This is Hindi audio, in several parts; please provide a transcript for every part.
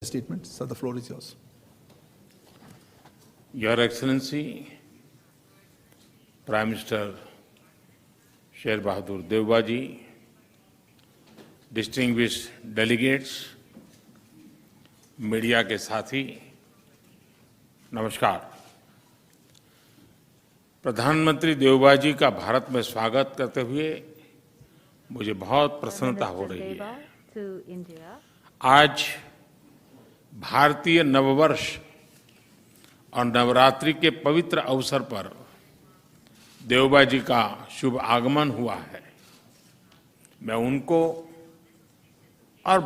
Statement. Sir, the floor is yours. Your Excellency, Prime Minister Sher Bahadur Devbaji, distinguished delegates, media के साथी, नमस्कार। प्रधानमंत्री देवबाजी का भारत में स्वागत करते हुए मुझे बहुत प्रसन्नता हो रही है। आज भारतीय नववर्ष और नवरात्रि के पवित्र अवसर पर देवबाजी का शुभ आगमन हुआ है। मैं उनको और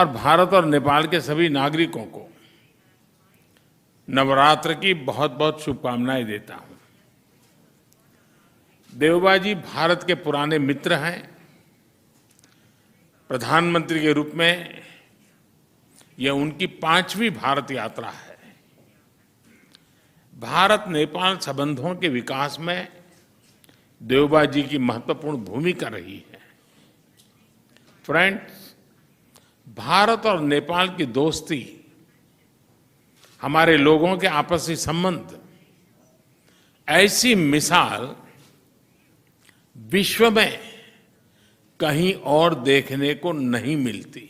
भारत और नेपाल के सभी नागरिकों को नवरात्र की बहुत बहुत शुभकामनाएं देता हूं। देवबाजी भारत के पुराने मित्र हैं। प्रधानमंत्री के रूप में यह उनकी 5वीं भारत यात्रा है। भारत नेपाल संबंधों के विकास में देवबाजी की महत्वपूर्ण भूमिका रही है। फ्रेंड्स, भारत और नेपाल की दोस्ती, हमारे लोगों के आपसी संबंध, ऐसी मिसाल विश्व में कहीं और देखने को नहीं मिलती।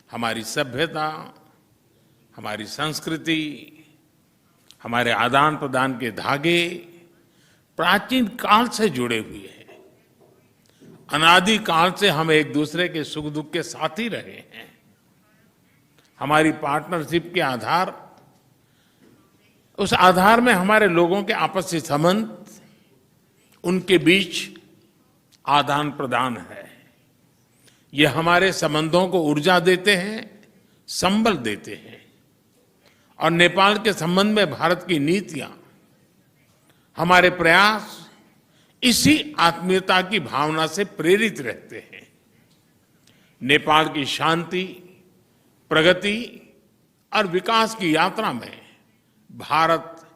हमारी सभ्यता, हमारी संस्कृति, हमारे आदान प्रदान के धागे प्राचीन काल से जुड़े हुए हैं। अनादि काल से हम एक दूसरे के सुख दुख के साथी रहे हैं। हमारी पार्टनरशिप के उस आधार में हमारे लोगों के आपसी संबंध, उनके बीच आदान प्रदान है। ये हमारे संबंधों को ऊर्जा देते हैं, संबल देते हैं। और नेपाल के संबंध में भारत की नीतियां, हमारे प्रयास इसी आत्मीयता की भावना से प्रेरित रहते हैं। नेपाल की शांति, प्रगति और विकास की यात्रा में भारत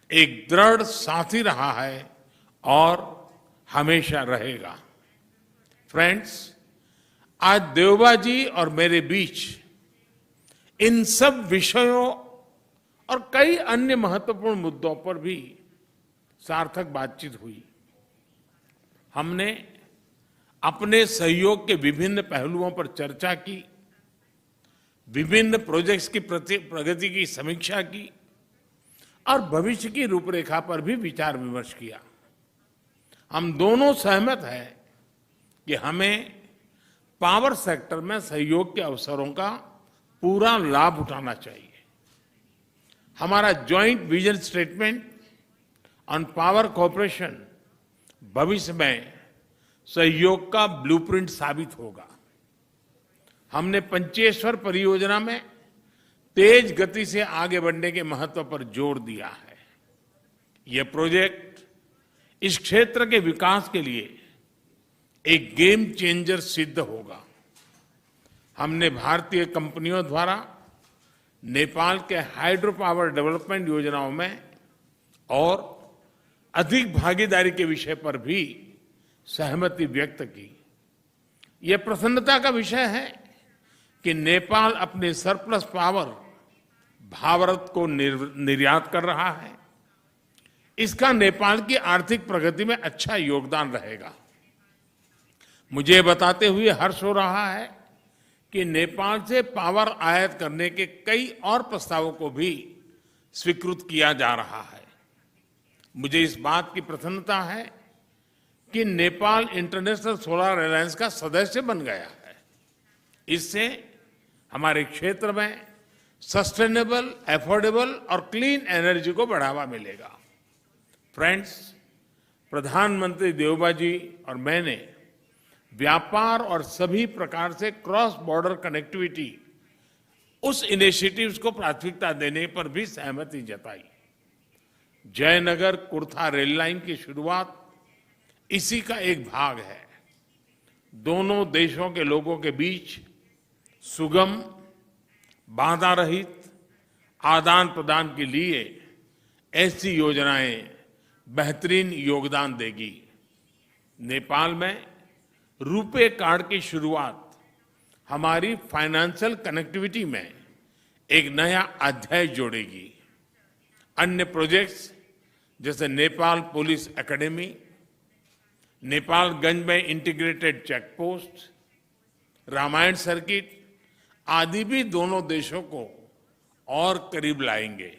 एक दृढ़ साथी रहा है और हमेशा रहेगा। फ्रेंड्स, आज देवबाजी और मेरे बीच इन सब विषयों और कई अन्य महत्वपूर्ण मुद्दों पर भी सार्थक बातचीत हुई। हमने अपने सहयोग के विभिन्न पहलुओं पर चर्चा की, विभिन्न प्रोजेक्ट्स की प्रगति की समीक्षा की और भविष्य की रूपरेखा पर भी विचार विमर्श किया। हम दोनों सहमत हैं कि हमें पावर सेक्टर में सहयोग के अवसरों का पूरा लाभ उठाना चाहिए। हमारा joint vision statement on power cooperation भविष्य में सहयोग का ब्लूप्रिंट साबित होगा। हमने पंचेश्वर परियोजना में तेज गति से आगे बढ़ने के महत्व पर जोर दिया है। यह प्रोजेक्ट इस क्षेत्र के विकास के लिए एक गेम चेंजर सिद्ध होगा। हमने भारतीय कंपनियों द्वारा नेपाल के हाइड्रो पावर डेवलपमेंट योजनाओं में और अधिक भागीदारी के विषय पर भी सहमति व्यक्त की। यह प्रसन्नता का विषय है कि नेपाल अपने सरप्लस पावर भारत को निर्यात कर रहा है। इसका नेपाल की आर्थिक प्रगति में अच्छा योगदान रहेगा। मुझे बताते हुए हर्ष हो रहा है कि नेपाल से पावर आयात करने के कई और प्रस्तावों को भी स्वीकृत किया जा रहा है। मुझे इस बात की प्रसन्नता है कि नेपाल इंटरनेशनल सोलर अलायंस का सदस्य बन गया है। इससे हमारे क्षेत्र में सस्टेनेबल, एफोर्डेबल और क्लीन एनर्जी को बढ़ावा मिलेगा। फ्रेंड्स, प्रधानमंत्री देवबाजी और मैंने व्यापार और सभी प्रकार से क्रॉस बॉर्डर कनेक्टिविटी, उस इनिशिएटिव्स को प्राथमिकता देने पर भी सहमति जताई। जयनगर कुर्था रेल लाइन की शुरुआत इसी का एक भाग है। दोनों देशों के लोगों के बीच सुगम, बाधा रहित आदान प्रदान के लिए ऐसी योजनाएं बेहतरीन योगदान देगी। नेपाल में रुपे कार्ड की शुरुआत हमारी फाइनेंशियल कनेक्टिविटी में एक नया अध्याय जोड़ेगी। अन्य प्रोजेक्ट्स जैसे नेपाल पुलिस एकेडमी, नेपालगंज में integrated check post, Ramayana circuit आदि भी दोनों देशों को और करीब लाएंगे।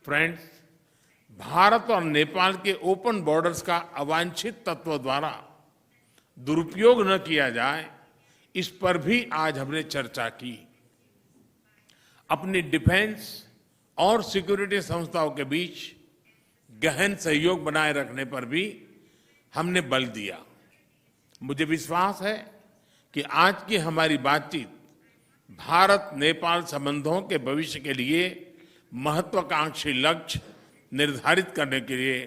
फ्रेंड्स, भारत और नेपाल के ओपन बॉर्डर्स का अवांछित तत्व द्वारा दुरुपयोग न किया जाए, इस पर भी आज हमने चर्चा की। अपनी डिफेंस और सिक्योरिटी संस्थाओं के बीच गहन सहयोग बनाए रखने पर भी हमने बल दिया। मुझे विश्वास है कि आज की हमारी बातचीत भारत नेपाल संबंधों के भविष्य के लिए महत्वाकांक्षी लक्ष्य निर्धारित करने के लिए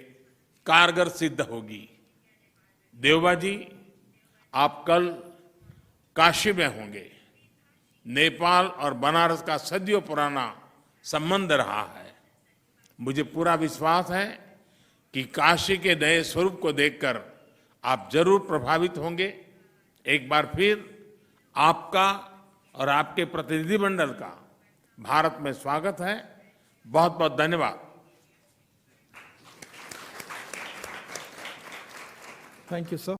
कारगर सिद्ध होगी। देवबा जी, आप कल काशी में होंगे। नेपाल और बनारस का सदियों पुराना संबंध रहा है। मुझे पूरा विश्वास है कि काशी के नए स्वरूप को देखकर आप जरूर प्रभावित होंगे। एक बार फिर आपका और आपके प्रतिनिधिमंडल का भारत में स्वागत है। बहुत बहुत धन्यवाद। Thank you, sir.